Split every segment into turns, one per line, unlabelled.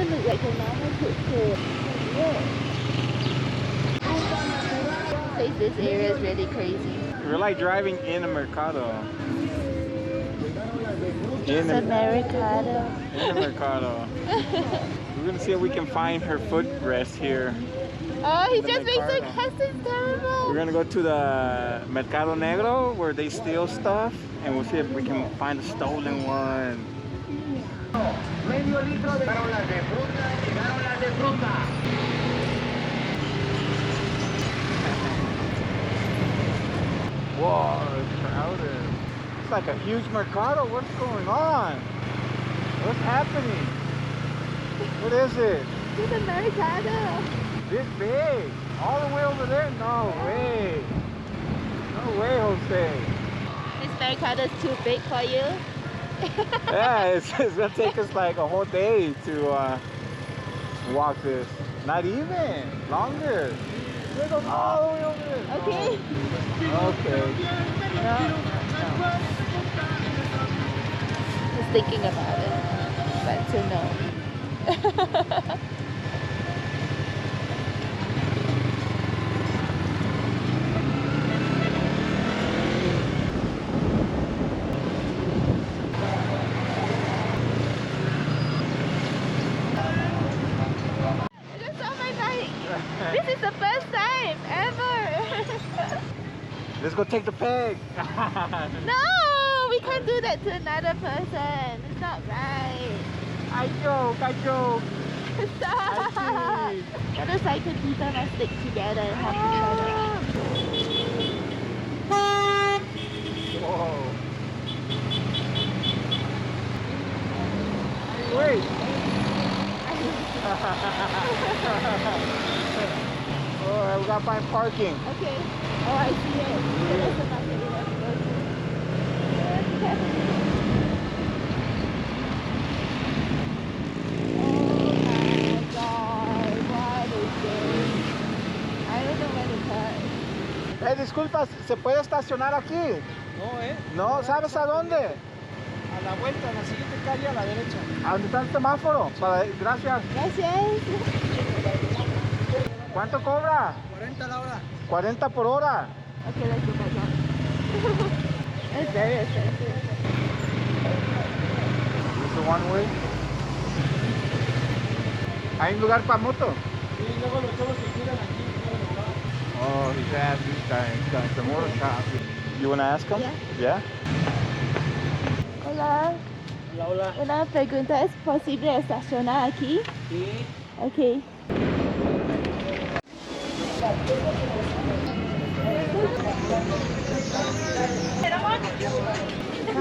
doesn't look like a normal food. This area is really crazy.
We're like driving in a Mercado.
It's a Mercado.
In a Mercado. We're gonna see if we can find her footrest here.
Oh, he just makes a custom terrible.
We're gonna go to the Mercado Negro where they steal stuff, and we'll see if we can find a stolen one. Whoa, it's crowded. It's like a huge Mercado. What's going on? What's happening? What is it?
It's a Mercado.
This big? All the way over there? No way. No way, Jose.
This Mercado is too big for you?
Yeah, it's gonna take us like a whole day to walk this. Not even. Longer. It goes all the way over there.
Okay.
Okay.
No. Just thinking about it. But to know. This is the first time ever.
Let's go take the peg.
No, we can't do that to another person. It's not right.
I joke.
Stop. The other side could people must stick together and help each other.
Whoa. Wait. Oh, we gotta find parking.
Okay. Oh, I see it. That's the market we have to go to. Oh my God, what is this? I don't know where to park.
Disculpa, ¿se puede estacionar aquí?
No,
No, ¿sabes a dónde?
A la vuelta, a la siguiente calle a la derecha.
¿A dónde está el semáforo? Gracias.
Gracias.
¿Cuánto cobra?
40 la hora.
40 por hora.
Okay, let's go back up. It's very expensive.
Is the one way? ¿Hay un lugar para moto?
Sí, luego los chavos que cuidan aquí.
Oh, he's at the motor shop. You want to ask him?
Yeah.
Yeah?
Hola.
Hola, hola.
Una pregunta, ¿es posible estacionar aquí?
Sí.
Okay.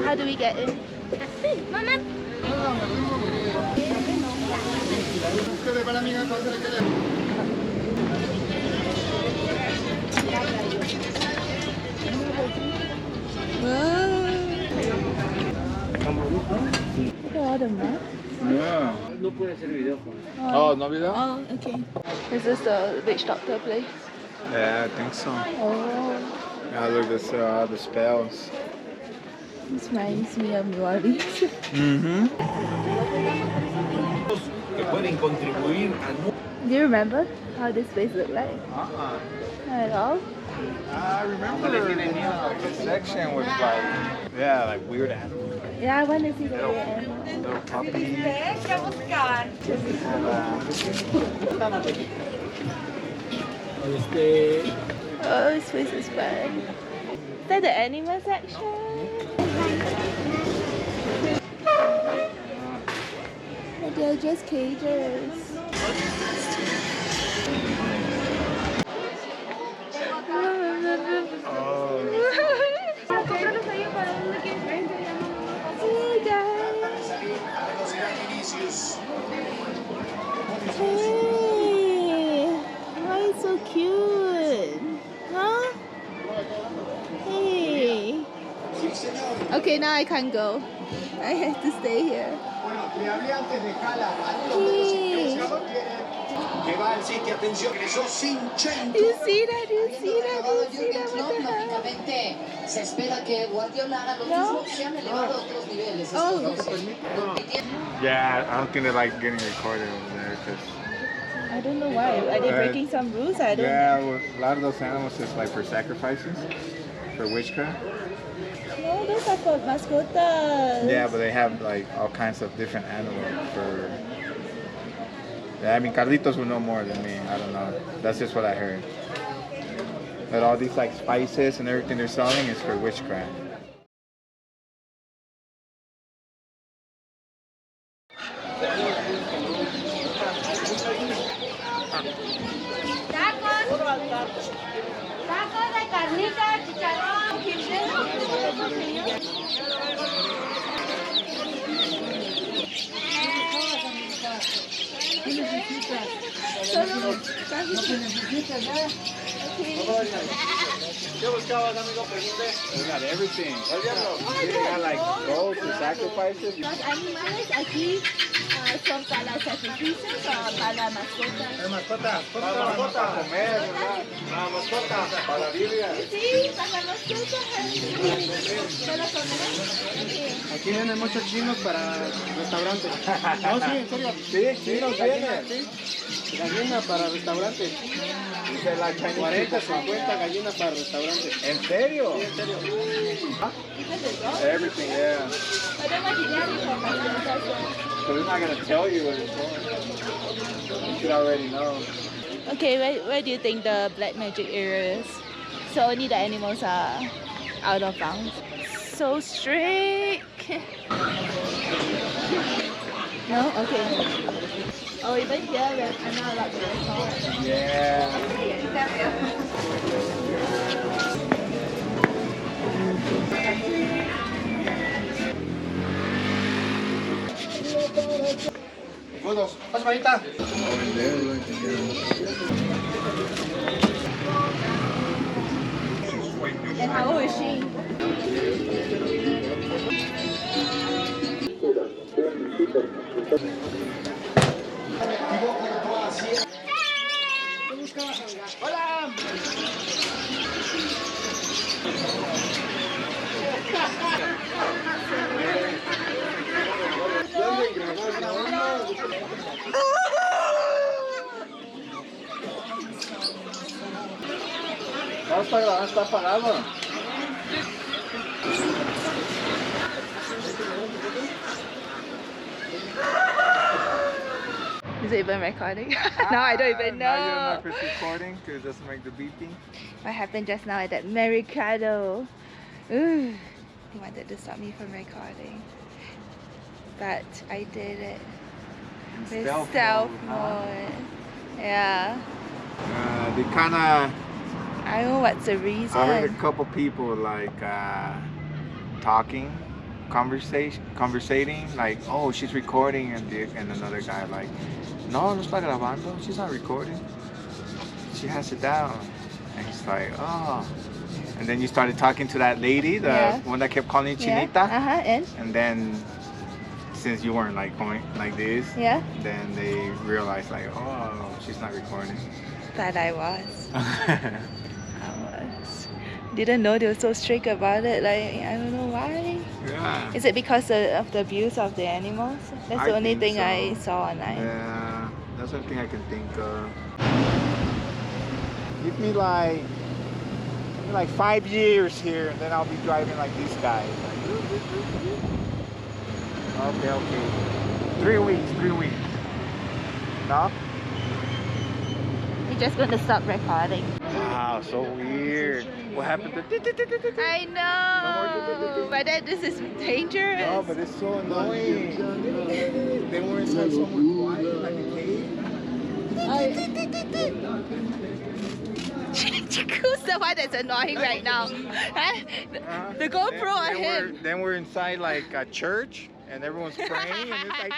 How do we get in? Mama. Look at all the maps.
Yeah.
No puede ser video.
Oh, no video?
Oh, okay. Is this the witch doctor place?
Yeah, I think so.
Oh,
Yeah, look, this the spells.
this reminds me of New Orleans.
Mm-hmm.
Do you remember how this place looked like?
Uh-uh.
Not at all?
I remember the section was like, yeah, like weird animals.
Yeah, I want to see the weird animals.
Little puppies.
Oh, this place is fun. Is that the animal section? Oh, they're just cages. Hey guys. Hey, why is so cute? Huh? Hey. Okay, now I can't go. I have to stay here. Hey.
Que va al sitio, atención, ingresó sin
You see that? You see that?
Elevado
You see
Jürgen
that?
Klopp,
What the hell?
lógicamente se espera que Guardiola haga lo
No.
mismo. Se han elevado a otros niveles
Oh.
estos 12.
Yeah, I don't think they like getting recorded over there because
I don't know why. Are they breaking some rules? I don't.
yeah, well, a lot of those animals is like for sacrifices, for witchcraft.
No, those are for mascotas.
Yeah, but they have like all kinds of different animals for. Yeah, I mean, Carlitos will know more than me. I don't know. That's just what I heard. That all these like spices and everything they're selling is for witchcraft.
Tacos de carnitas, chicharrón,
¿Qué buscabas, amigo? Pregunté.
They got everything.
Al diablo.
They got like goats and sacrifices.
Los animales aquí son para sacrificios o para mascotas.
Mascota.
Para comer, ¿verdad?
La mascota.
Para la Biblia.
Sí, para mascotas. ¿Para comer?
Aquí vienen muchos chinos para restaurantes. No, sí, en serio.
Sí, nos vienen.
Sí. Gallina para restaurantes.
Dice la Chinese
40,
people.
50 gallinas para restaurantes.
¿En serio?
Sí, en serio.
Everything, yeah.
But then what did you do for mascotas?
So they're not gonna tell you what it's for. You should already know.
Okay, where do you think the black magic area is? So only the animals are out of bounds. So strict. No? Okay. Oh, even here, I'm not allowed to record.
Yeah.
Todos. Pasa, manita.
And how old is she?
Está apagado.
Is it even recording? Now I don't even know.
Now you don't know if it's recording because it doesn't make the beeping.
What happened just now at that Mercado? Ooh, he wanted to stop me from recording. But I did it. With
Stealth
stealth
mode,
mode.
huh?
Yeah.
They kind of.
I don't know what's the reason.
I heard a couple people like talking, conversating, like, oh, she's recording, and another guy like, no, no está grabando, she's not recording. She has it down. And he's like, oh. And then you started talking to that lady, the one that kept calling you Chinita.
Yeah.
And then since you weren't like going like this, then they realized like, oh, she's not recording.
That I was. Didn't know they were so strict about it. Like, I don't know why.
Yeah.
Is it because of the abuse of the animals? That's the only thing
so.
I saw online.
Yeah, that's the only thing I can think of. Give me like 5 years here, and then I'll be driving like these guys. Okay. 3 weeks. No?
We're just going to stop recording.
Wow, so weird. What happened to...
I know, but then this is dangerous.
No, but it's so annoying. They were inside somewhere quiet, like a cave.
Who's the one that's annoying right now? Huh? The GoPro or him?
Then we're inside like a church, and everyone's praying, and it's like...